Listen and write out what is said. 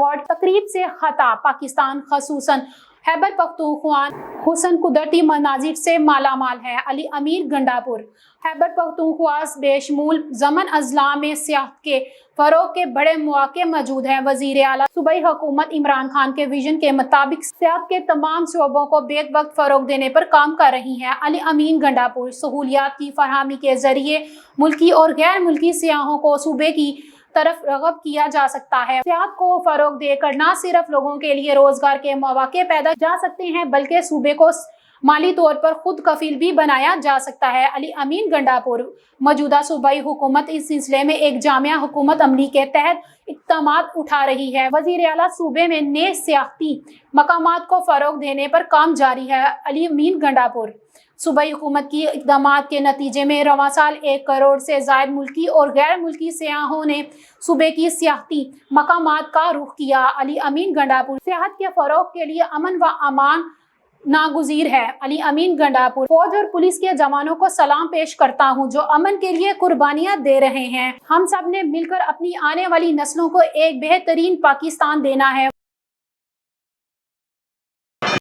Award تقریب سے خطاب پاکستان خصوصاً خیبر پختونخوا حسن قدرتی مناظر سے مالا مال ہے۔ علی امین گنڈاپور خیبر پختونخوا بشمول ضمن اضلاع میں سیاحت کے فروغ کے بڑے مواقع موجود ہیں۔ وزیر اعلیٰ صوبائی حکومت عمران خان کے ویژن کے مطابق سیاحت کے تمام شعبوں کو بیک وقت فروغ دینے پر کام کر رہی ہیں۔ علی امین گنڈاپور سہولیات کی فراہمی کے ذریعے ملکی اور غیر ملکی سیاحوں کو صوبے کی طرف رغب کیا جا سکتا ہے۔ سیاحت کو فروغ دے کر نہ صرف لوگوں کے لیے روزگار کے مواقع پیدا جا سکتے ہیں بلکہ صوبے کو مالی طور پر خود کفیل بھی بنایا جا سکتا ہے۔ علی امین گنڈاپور موجودہ صوبائی حکومت اس سلسلے میں ایک جامع حکمت عملی کے تحت اقدامات اٹھا رہی ہے۔ وزیر اعلیٰ صوبے میں نئے سیاحتی مقامات کو فروغ دینے پر کام جاری ہے۔ علی امین گنڈاپور صوبائی حکومت کی اقدامات کے نتیجے میں رواں سال 1 کروڑ سے زائد ملکی اور غیر ملکی سیاحوں نے صوبے کی سیاحتی مقامات کا رخ کیا۔ علی امین گنڈاپور سیاحت کے فروغ کے لیے امن و امان ناگزیر ہے۔ علی امین گنڈاپور فوج اور پولیس کے جوانوں کو سلام پیش کرتا ہوں جو امن کے لیے قربانیاں دے رہے ہیں۔ ہم سب نے مل کر اپنی آنے والی نسلوں کو ایک بہترین پاکستان دینا ہے۔